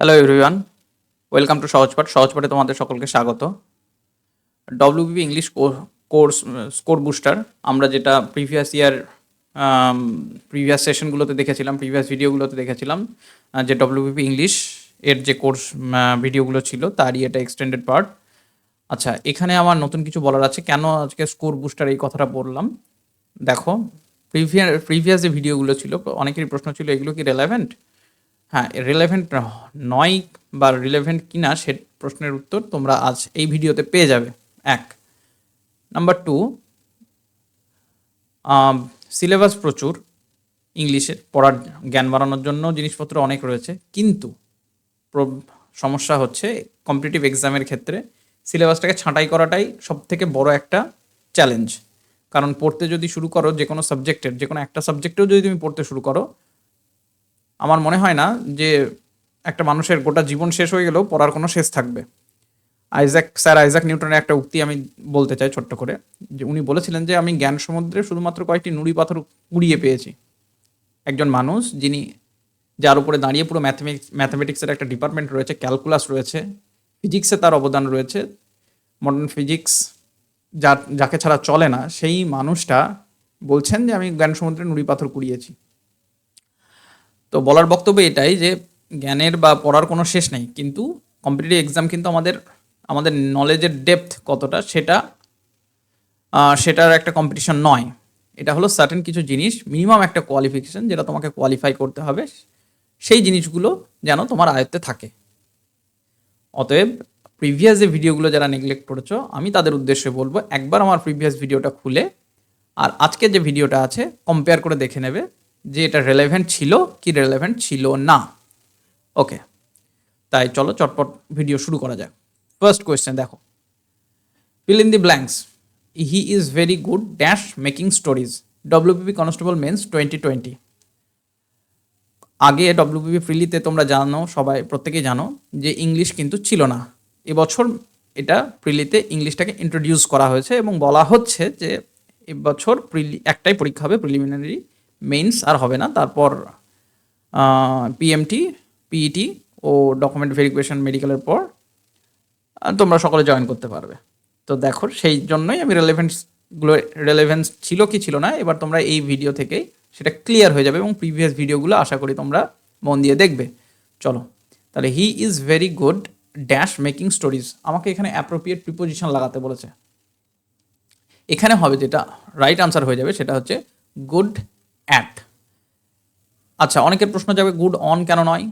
Hello everyone, welcome to সহজপাঠ। সহজপাঠে তোমাদের সকলকে স্বাগত। WBP English course score booster, আমরা যেটা প্রিভিয়াস সেশনগুলোতে দেখেছিলাম, প্রিভিয়াস ভিডিওগুলোতে দেখেছিলাম, যে ডব্লিউবিপি ইংলিশ এর যে কোর্স ভিডিওগুলো ছিল তারই এটা এক্সটেন্ডেড পার্ট। আচ্ছা, এখানে আমার নতুন কিছু বলার আছে। কেন আজকে স্কোর বুস্টার এই কথাটা বললাম, দেখো, প্রিভিয়াস যে ভিডিওগুলো ছিল অনেকেরই প্রশ্ন ছিল এগুলো কি রেলেভেন্ট। হ্যাঁ, রিলেভেন্ট নয় বা রিলেভেন্ট কিনা সে প্রশ্নের উত্তর তোমরা আজ এই ভিডিওতে পেয়ে যাবে। এক নাম্বার 2, সিলেবাস প্রচুর, ইংলিশের পড়ার জ্ঞান বাড়ানোর জন্য জিনিসপত্র অনেক রয়েছে, কিন্তু সমস্যা হচ্ছে কম্পিটিটিভ এক্সামের ক্ষেত্রে সিলেবাসটাকে ছাঁটাই করাটাই সব থেকে বড় একটা চ্যালেঞ্জ। কারণ পড়তে যদি শুরু করো যে কোনো সাবজেক্টের, যে কোনো একটা সাবজেক্টেও যদি তুমি পড়তে শুরু করো, আমার মনে হয় না যে একটা মানুষের গোটা জীবন শেষ হয়ে গেলেও পড়ার কোনো শেষ থাকবে। স্যার আইজাক নিউটনের একটা উক্তি আমি বলতে চাই ছোট্ট করে, যে উনি বলেছিলেন যে আমি জ্ঞান সমুদ্রে শুধুমাত্র কয়েকটি নুড়ি পাথর কুড়িয়ে পেয়েছি। একজন মানুষ যার উপরে দাঁড়িয়ে পুরো ম্যাথমেটিক্সের একটা ডিপার্টমেন্ট রয়েছে, ক্যালকুলাস রয়েছে, ফিজিক্সে তার অবদান রয়েছে, মডার্ন ফিজিক্স যাকে ছাড়া চলে না, সেই মানুষটা বলছেন যে আমি জ্ঞান সমুদ্রে নুড়ি পাথর কুড়িয়েছি। তো বলার বক্তব্য এটাই যে জ্ঞানের বা পড়ার কোনো শেষ নেই, কিন্তু কম্পিটিটিভ এক্সাম কিন্তু আমাদের নলেজের ডেপথ কতটা সেটার একটা কম্পিটিশন নয়। এটা হলো সার্টেন কিছু জিনিস, মিনিমাম একটা কোয়ালিফিকেশন যেটা তোমাকে কোয়ালিফাই করতে হবে, সেই জিনিসগুলো যেন তোমার আয়ত্তে থাকে। অতএব প্রিভিয়াস যে ভিডিওগুলো যারা নেগলেক্ট করেছো, আমি তাদের উদ্দেশ্যে বলবো একবার আমার প্রিভিয়াস ভিডিওটা খুলে আর আজকের যে ভিডিওটা আছে কম্পেয়ার করে দেখে নেবে যে এটা রেলেভেন্ট ছিল কি রেলেভেন্ট ছিল না। ওকে, তাই চলো চটপট ভিডিও শুরু করা যাক। ফার্স্ট কোয়েশ্চেন দেখো, fill in the blanks. He is very good dash making stories. WPP Constable Mains 2020. আগে WPP প্রিলিতে তোমরা জানো, সবাই প্রত্যেকেই জানো যে ইংলিশ কিন্তু ছিল না। এবছর এটা প্রিলিতে ইংলিশটাকে ইন্ট্রোডিউস করা হয়েছে এবং বলা হচ্ছে যে এবছর একটাই পরীক্ষা হবে, প্রিলিমিনারি, মেইনস আর হবে না। তারপর পিএমটি, পিইটি ও ডকুমেন্ট ভেরিফিকেশন মেডিকেলের পর তোমরা সকলে জয়েন করতে পারবে। তো দেখো, সেই জন্যই আমি রেলেভেন্স ছিল কি ছিল না, এবার তোমরা এই ভিডিও থেকেই সেটা ক্লিয়ার হয়ে যাবে এবং প্রিভিয়াস ভিডিওগুলো আশা করি তোমরা মন দিয়ে দেখবে। চলো তাহলে, he is very good dash making stories, আমাকে এখানে অ্যাপ্রোপ্রিয়েট প্রিপোজিশন লাগাতে বলেছে। এখানে হবে যেটা রাইট আনসার হয়ে যাবে সেটা হচ্ছে গুড অ্যাট। আচ্ছা, অনেকের প্রশ্ন যাবে গুড অন কেন নয়।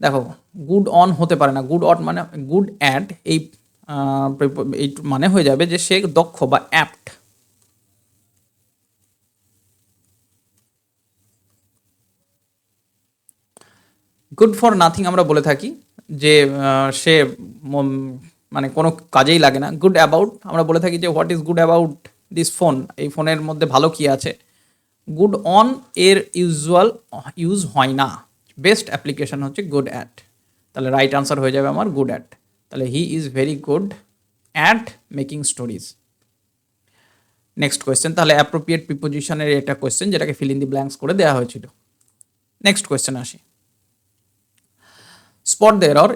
দেখো, গুড অন হতে পারে না, গুড অট মানে গুড অ্যাট, এই মানে হয়ে যাবে যে সে দক্ষ বা অ্যাপ্ট। গুড ফর নাথিং আমরা বলে থাকি যে সে মানে কোনো কাজেই লাগে না। গুড অ্যাবাউট আমরা বলে থাকি যে what is good about this phone, এই ফোনের মধ্যে ভালো কি আছে। গুড অন এর ইউজ হয় না, বেস্ট অ্যাপ্লিকেশন হচ্ছে গুড অ্যাট। তাহলে রাইট আনসার হয়ে যাবে আমার গুড অ্যাট। তাহলে he is very good at making stories. Next question, তাহলে অ্যাপ্রোপ্রিয়েট প্রিপোজিশনের একটা কোয়েশ্চেন যেটাকে ফিল ইন দি ব্ল্যাঙ্কস করে দেওয়া হয়েছিল। নেক্সট কোয়েশ্চেন আসি, spot the error,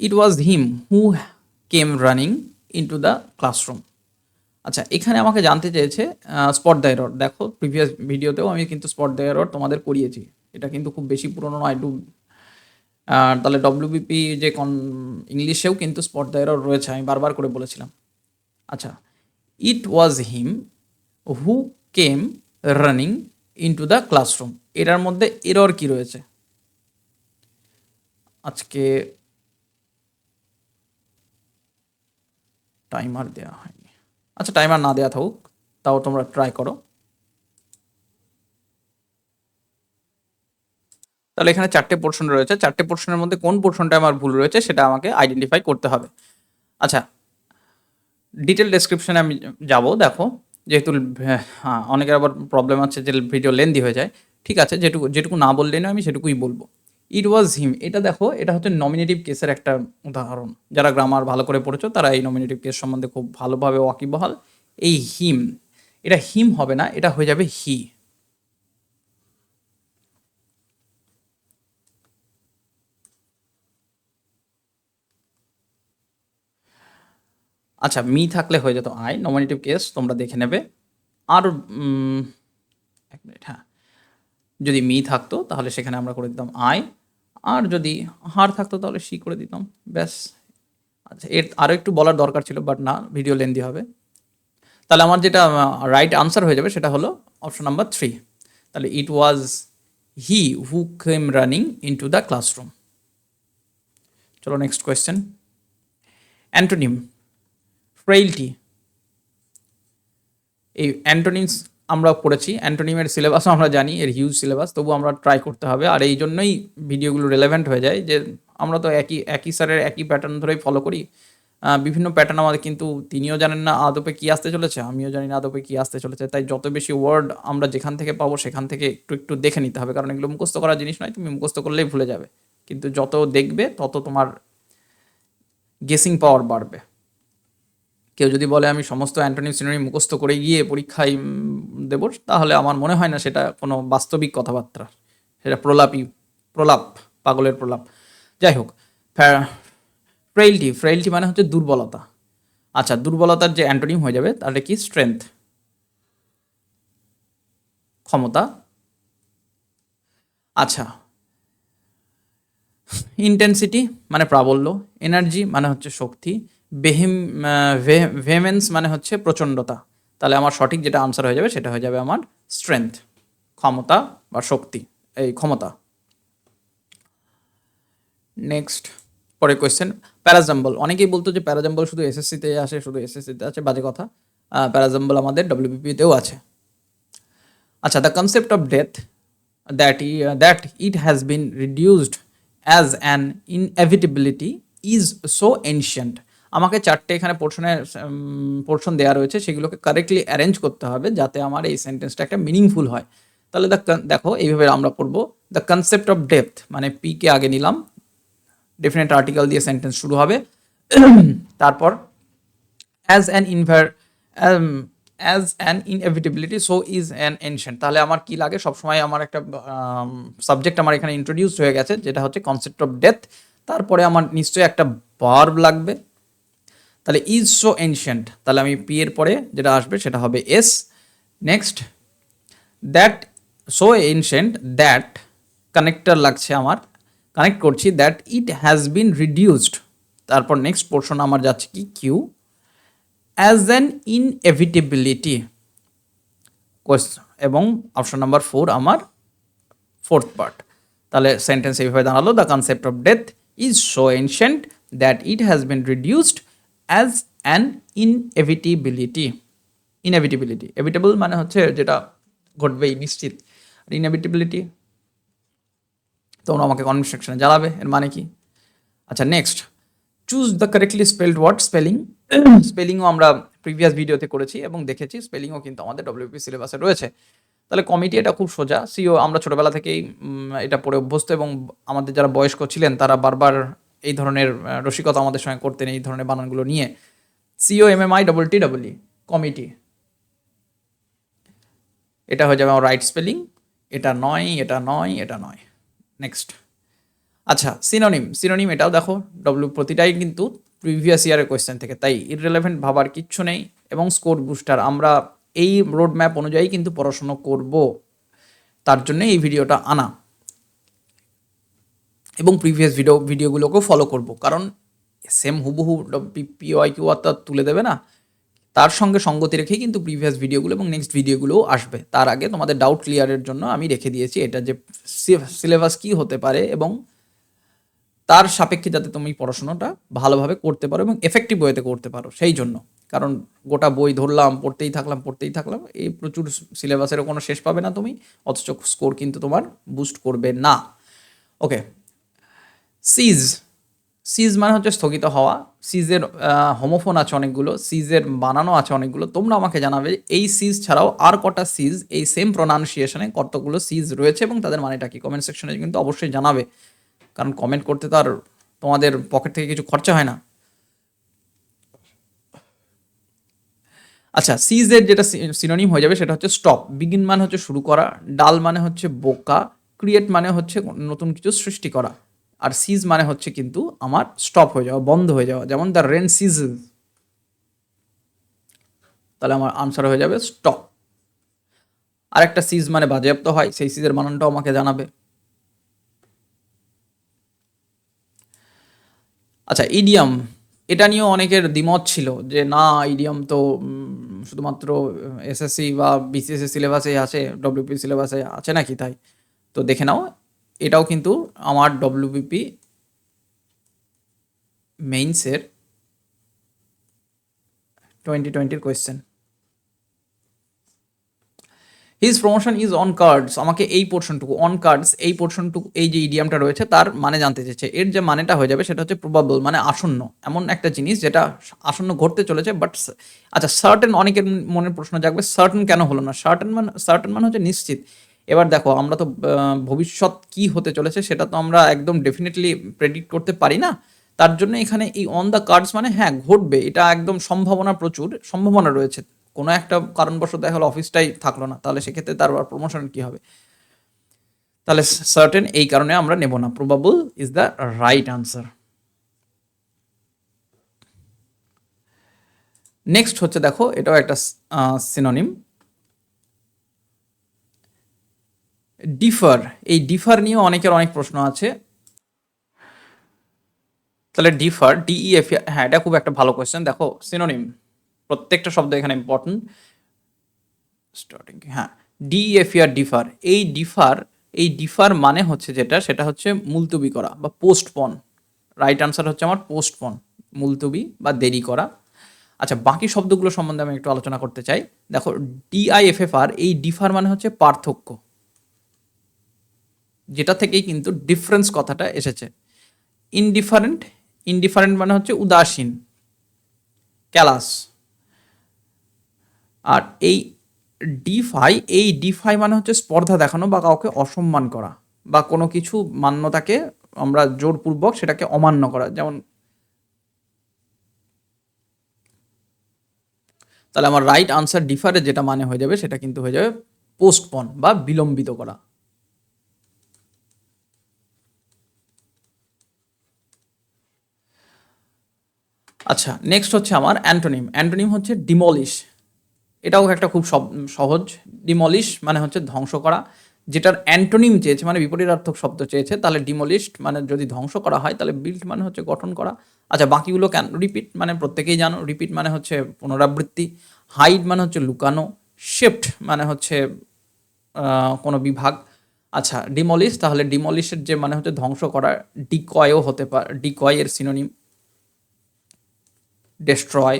it was him who came running into the classroom. আচ্ছা, এখানে আমাকে জানতে চেয়েছে স্পট দ্য এরর। দেখো, প্রিভিয়াস ভিডিওতেও আমি কিন্তু স্পট দ্য এরর তোমাদের করিয়েছি, এটা কিন্তু খুব বেশি পুরনো নয়। তাহলে ডব্লিউবিপি যে ইংলিশেও কিন্তু স্পট দ্য এরর রয়েছে, আমি বারবার করে বলেছিলাম। আচ্ছা, it was him who came running into the classroom, এটার মধ্যে এরর কি রয়েছে? আজকে টাইমার দেওয়া হয়নি। আচ্ছা, টাইমার না দেওয়া থাকুক, তাও তোমরা ট্রাই করো। তাহলে এখানে 4টে পোর্শন রয়েছে, 4টে পোর্শনের মধ্যে কোন পোর্শনটা আমার ভুল রয়েছে সেটা আমাকে আইডেন্টিফাই করতে হবে। আচ্ছা, ডিটেল ডেসক্রিপশনে আমি যাব। দেখো, যেহেতু অনেকের আবার প্রবলেম আছে যে ভিডিও লেন্দি হয়ে যায়, ঠিক আছে, যেটুকু না বললেই না, আমি সেটুকুই বলবো। ইট ওয়াজ হিম, এটা দেখো, এটা হচ্ছে নমিনেটিভ কেসের একটা উদাহরণ। যারা গ্রামার ভালো করে পড়েছো তারা এই নমিনেটিভ কেস সম্বন্ধে খুব ভালোভাবে ওয়াকিবহাল। এই হিম, এটা হিম হবে না, এটা হয়ে যাবে হি। আচ্ছা, মি থাকলে হয়ে যেত আই, নমিনেটিভ কেস তোমরা দেখে নেবে। আর এক মিনিট, হ্যাঁ, যদি মি থাকতো তাহলে সেখানে আমরা করে দিতাম আই, আর যদি হার থাকতো তাহলে সি করে দিতাম, ব্যাস। আচ্ছা, এর আরও একটু বলার দরকার ছিল, বাট না, ভিডিও লেন্দি হবে। তাহলে আমার যেটা রাইট আনসার হয়ে যাবে সেটা হলো অপশন নাম্বার 3। তাহলে it was he who came running into the classroom. চলো নেক্সট কোয়েশ্চেন। Antonym, frailty. এই অ্যান্টোনিমস আমরা পড়েছি, অ্যান্টোনিমের সিলেবাসও আমরা জানি, এর হিউজ সিলেবাস, তবু আমরা ট্রাই করতে হবে। আর এই জন্যই ভিডিওগুলো রেলেভেন্ট হয়ে যায় যে আমরা তো একই স্যারের একই প্যাটার্ন ধরেই ফলো করি। বিভিন্ন প্যাটার্ন আমাদের, কিন্তু তিনিও জানেন না আদপে কী আসতে চলেছে, আমিও জানি না আদপে কী আসতে চলেছে। তাই যত বেশি ওয়ার্ড আমরা যেখান থেকে পাবো সেখান থেকে একটু একটু দেখে নিতে হবে, কারণ এগুলো মুখস্থ করার জিনিস নয়, তুমি মুখস্থ করলেই ভুলে যাবে। কিন্তু যত দেখবে তত তোমার গেসিং পাওয়ার বাড়বে। কেউ যদি বলে আমি সমস্ত অ্যান্টোনিম সিনোনিম মুখস্থ করে গিয়ে পরীক্ষায় দেব, তাহলে আমার মনে হয় না সেটা কোনো বাস্তবিক কথাবার্তা, সেটা প্রলাপ, পাগলের প্রলাপ। যাই হোক, ফ্রেইলটি মানে হচ্ছে দুর্বলতা। আচ্ছা, দুর্বলতার যে অ্যান্টোনিম হয়ে যাবে তাহলে কি? স্ট্রেংথ, ক্ষমতা। আচ্ছা, ইন্টেন্সিটি মানে প্রাবল্য, এনার্জি মানে হচ্ছে শক্তি, ভেহেমেন্স মানে হচ্ছে প্রচণ্ডতা। তাহলে আমার সঠিক যেটা আনসার হয়ে যাবে সেটা হয়ে যাবে আমার স্ট্রেংথ, ক্ষমতা বা শক্তি, এই ক্ষমতা। নেক্সট, পরের কোয়েশ্চেন, প্যারাজাম্বল। অনেকেই বলতো যে প্যারাজাম্বল শুধু এসএসসিতে আসে, শুধু এসএসসিতে আছে, বাজে কথা। প্যারাজাম্বল আমাদের ডব্লিউবিপিতেও আছে। আচ্ছা, the concept of death that it has been reduced as an inevitability is so ancient. আমাকে চারটে এখানে পোর্শন দেওয়া রয়েছে, সেগুলোকে কারেক্টলি অ্যারেঞ্জ করতে হবে যাতে আমার এই সেন্টেন্সটা একটা মিনিংফুল হয়। তাহলে দেখো এইভাবে আমরা পড়বো, দ্য কনসেপ্ট অফ ডেপথ মানে পি কে আগে নিলাম, ডেফিনেট আর্টিকেল দিয়ে সেন্টেন্স শুরু হবে। তারপর as an inevitability so is an ancient. তাহলে আমার কি লাগে, সবসময় আমার একটা সাবজেক্ট আমার এখানে ইন্ট্রোডিউস হয়ে গেছে, যেটা হচ্ছে কনসেপ্ট অফ ডেথ। তারপরে আমার নিশ্চয়ই একটা ভার্ব লাগবে। তাহলে ইজ সো এনশিয়েন্ট, তাহলে আমি পি এর পরে যেটা আসবে সেটা হবে S. Next, that so ancient, that connector লাগছে আমার, কানেক্ট করছি, that it has been reduced. তারপর নেক্সট পোর্শন আমার যাচ্ছে কি, কিউ, অ্যাজ অ্যান ইনএভিটেবিলিটি, এবং অপশন নাম্বার 4 আমার ফোর্থ পার্ট। তাহলে সেন্টেন্স এইভাবে দাঁড়ালো, the concept of death is so ancient that it has been reduced as an inevitability. Evitable মানে হচ্ছে যেটা ঘটবেই, নিশ্চিত। আর ইনএভিটেবিলিটি তোমরা আমাকে কমেন্ট সেকশনে জানাবে এর মানে কি। আচ্ছা, next, choose the correctly spelled word. স্পেলিংও আমরা প্রিভিয়াস ভিডিওতে করেছি এবং দেখেছি, স্পেলিংও কিন্তু আমাদের ডব্লিউপি সিলেবাসে রয়েছে। তাহলে কমিটি, এটা খুব সোজা। সিও আমরা ছোটোবেলা থেকেই এটা পড়ে অভ্যস্ত, এবং আমাদের যারা বয়স্ক ছিলেন তারা বারবার এই ধরনের রসিকতা আমাদের সঙ্গে করতেন এই ধরনের বানানগুলো নিয়ে। COMMITTEE, কমিটি, এটা হয়ে যাবে আমার রাইট স্পেলিং। এটা নয়, এটা নয়, এটা নয়। নেক্সট, আচ্ছা, সিনোনিম এটাও দেখো, প্রতিটাই কিন্তু প্রিভিয়াস ইয়ারের কোয়েশ্চেন থেকে, তাই ইররিলেভেন্ট ভাবার কিচ্ছু নেই। এবং স্কোর বুস্টার, আমরা এই রোড ম্যাপ অনুযায়ী কিন্তু পড়াশোনা করব, তার জন্য এই ভিডিওটা আনা, এবং প্রিভিয়াস ভিডিওগুলোকেও ফলো করব, কারণ সেম হুবহু POIQ তা তুলে দেবে না, তার সঙ্গে সঙ্গতি রেখেই কিন্তু প্রিভিয়াস ভিডিওগুলো এবং নেক্সট ভিডিওগুলোও আসবে। তার আগে তোমাদের ডাউট ক্লিয়ারের জন্য আমি রেখে দিয়েছি এটা, যে সিলেবাস কী হতে পারে এবং তার সাপেক্ষে যাতে তুমি পড়াশোনাটা ভালোভাবে করতে পারো এবং এফেক্টিভ ওয়েতে করতে পারো, সেই জন্য। কারণ গোটা বই ধরলাম, পড়তেই থাকলাম, এই প্রচুর সিলেবাসেরও কোনো শেষ পাবে না তুমি, অথচ স্কোর কিন্তু তোমার বুস্ট করবে না। ওকে, সিজ মানে হচ্ছে স্থগিত হওয়া। সিজের হোমোফোন আছে অনেকগুলো, সিজের বানানো আছে অনেকগুলো। তোমরা আমাকে জানাবে এই সিজ ছাড়াও আর কটা সিজ এই সেম প্রোনাউন্সিয়েশনে কতগুলো সিজ রয়েছে এবং তাদের মানেটা কি, কমেন্ট সেকশনে কিন্তু অবশ্যই জানাবে, কারণ কমেন্ট করতে তো আর তোমাদের পকেট থেকে কিছু খরচা হয় না। আচ্ছা, সিজের যেটা সিনোনিম হয়ে যাবে সেটা হচ্ছে স্টপ। বিগিন মানে হচ্ছে শুরু করা, ডাল মানে হচ্ছে বোকা, ক্রিয়েট মানে হচ্ছে নতুন কিছু সৃষ্টি করা, আর সিজ মানে হচ্ছে কিন্তু আমার স্টপ হয়ে যাওয়া, বন্ধ হয়ে যাওয়া। যেমন দ্য রেন সিজ, তাহলে আমার আনসার হয়ে যাবে স্টপ। আরেকটা সিজ মানে বাজেয়াপ্ত হয়, সেই সিজের বানানটাও আমাকে জানাবে। আচ্ছা, ইডিয়াম, এটা নিয়েও অনেকের দ্বিমত ছিল যে না ইডিয়াম তো শুধুমাত্র এসএসসি বা বিসিএসসি সিলেবাসে আছে, ডব্লিউপি সিলেবাসে আছে নাকি তাই। তো দেখে নাও, এটাও কিন্তু আমার ডব্লিউবিপি মেইনসের 2020 কোয়েশ্চেন। His promotion is on cards, আমাকে এই পোর্শনটুকু অন কার্ডস, এই পোর্শনটুকু, এই যে ইডিয়ামটা রয়েছে তার মানে জানতে চেয়েছে। এর যে মানেটা হয়ে যাবে সেটা হচ্ছে প্রবাবল, মানে আসন্ন, এমন একটা জিনিস যেটা আসন্ন ঘটতে চলেছে। বাট আচ্ছা, সার্টেন, অনেকের মনের প্রশ্ন জাগবে সার্টেন কেন হলো না। সার্টেন মানে হচ্ছে নিশ্চিত। এবার দেখো, আমরা তো ভবিষ্যৎ কি হতে চলেছে সেটা তো আমরা একদম ডেফিনেটলি প্রেডিক্ট করতে পারি না। তার জন্য এখানে এই অন দ্য কার্ডস মানে হ্যাঁ ঘটবে, এটা একদম সম্ভাবনা, প্রচুর সম্ভাবনা রয়েছে। কোনো একটা কারণবশত দেখা হলো অফিসটাই থাকলো না, তাহলে সেক্ষেত্রে তার প্রমোশন কি হবে। তাহলে সার্টেন এই কারণে আমরা নেব না, probable is the right answer. Next হচ্ছে দেখো, এটাও একটা সিনোনিম, ডিফার। এই ডিফার নিয়েও অনেকের অনেক প্রশ্ন আছে। তাহলে ডিফার, ডিইএফ, হ্যাঁ এটা খুব একটা ভালো কোয়েশ্চেন। দেখো সিনোনিম, প্রত্যেকটা শব্দ এখানে ইম্পর্টেন্ট। স্টার্টিং, হ্যাঁ, ডিইএফআর, ডিফার। এই ডিফার মানে হচ্ছে যেটা, সেটা হচ্ছে মুলতবি করা বা পোস্টপন। রাইট আনসার হচ্ছে আমার পোস্টপন, মুলতবি বা দেরি করা। আচ্ছা, বাকি শব্দগুলো সম্বন্ধে আমি একটু আলোচনা করতে চাই। দেখো ডিআইএফএফআর, এই ডিফার মানে হচ্ছে পার্থক্য, যেটা থেকেই কিন্তু ডিফারেন্স কথাটা এসেছে। ইনডিফারেন্ট, ইনডিফারেন্ট মানে হচ্ছে উদাসীন, ক্যালাস। আর এই ডিফাই, এই ডিফাই মানে হচ্ছে স্পর্ধা দেখানো বা কাউকে অসম্মান করা, বা কোনো কিছু মান্যতাকে আমরা জোরপূর্বক সেটাকে অমান্য করা, যেমন। তাহলে আমার রাইট আনসার ডিফারে যেটা মানে হয়ে যাবে সেটা কিন্তু হয়ে যাবে পোস্টপন বা বিলম্বিত করা। আচ্ছা, নেক্সট হচ্ছে আমার অ্যান্টোনিম। অ্যান্টোনিম হচ্ছে ডিমলিশ। এটাও একটা খুব সহজ। ডিমলিশ মানে হচ্ছে ধ্বংস করা, যেটার অ্যান্টোনিম চেয়েছে মানে বিপরীতার্থক শব্দ চেয়েছে, তাহলে ডিমলিশড মানে যদি ধ্বংস করা হয়, তাহলে বিল্ড মানে হচ্ছে গঠন করা। আচ্ছা, বাকিগুলো কেন, রিপিট মানে প্রত্যেকেই জানো, রিপিট মানে হচ্ছে পুনরাবৃত্তি। হাইড মানে হচ্ছে লুকানো। শিফট মানে হচ্ছে কোনো বিভাগ। আচ্ছা, ডিমলিশ, তাহলে ডিমলিশের যে মানে হচ্ছে ধ্বংস করা। ডিকয়ও হতে পারে, ডিকয় এর সিনোনিম ডেস্ট্রয়,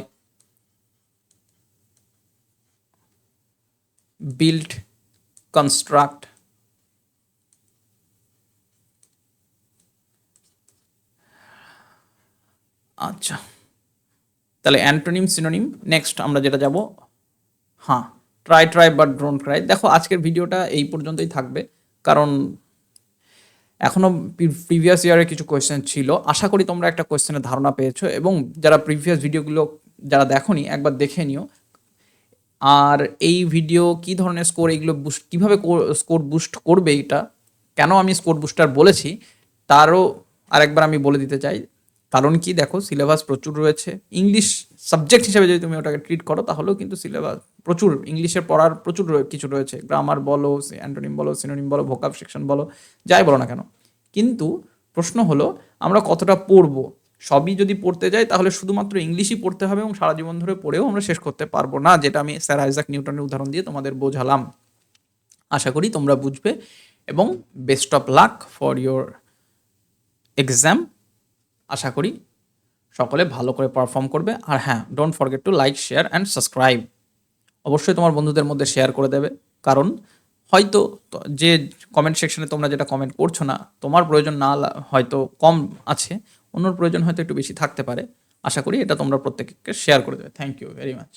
বিল্ড, কনস্ট্রাক্ট। আচ্ছা, তাহলে অ্যান্টোনিম, সিনোনিম। নেক্সট আমরা যেটা যাব, হ্যাঁ, ট্রাই বাট ডোন্ট ক্রাই। দেখো আজকের ভিডিওটা এই পর্যন্তই থাকবে, কারণ এখনও প্রিভিয়াস ইয়ারের কিছু কোয়েশ্চেন ছিল। আশা করি তোমরা একটা কোয়েশ্চেনের ধারণা পেয়েছো, এবং যারা প্রিভিয়াস ভিডিওগুলো যারা দেখোনি একবার দেখে নিও। আর এই ভিডিও কী ধরনের স্কোর, এইগুলো বুস্ট কীভাবে স্কোর বুস্ট করবে, এটা কেন আমি স্কোর বুস্টার বলেছি তারও আরেকবার আমি বলে দিতে চাই। কারণ কি, দেখো সিলেবাস প্রচুর রয়েছে। ইংলিশ সাবজেক্ট হিসেবে যদি তুমি ওটাকে ট্রিট করো, তাহলেও কিন্তু সিলেবাস প্রচুর, ইংলিশের পড়ার প্রচুর কিছু রয়েছে। গ্রামার বলো, অ্যান্টোনিম বলো, সিনোনিম বলো, ভোকাব সেকশন বলো, যাই বলো না কেন। কিন্তু প্রশ্ন হলো আমরা কতটা পড়বো। সবই যদি পড়তে যাই তাহলে শুধুমাত্র ইংলিশই পড়তে হবে, এবং সারা জীবন ধরে পড়েও আমরা শেষ করতে পারবো না, যেটা আমি স্যার আইজাক নিউটনের উদাহরণ দিয়ে তোমাদের বোঝালাম। আশা করি তোমরা বুঝবে, এবং best of luck for your exam. আশা করি সকলে ভালো করে পারফর্ম করবে। আর হ্যাঁ, don't forget to like, share and subscribe. অবশ্যই তোমার বন্ধুদের মধ্যে শেয়ার করে দেবে, কারণ হয়তো যে কমেন্ট সেকশনে তোমরা যেটা কমেন্ট করছো না, তোমার প্রয়োজন না হয়তো কম আছে, অন্যর প্রয়োজন হয়তো একটু বেশি থাকতে পারে। আশা করি এটা তোমরা প্রত্যেককে শেয়ার করে দেবে। Thank you very much.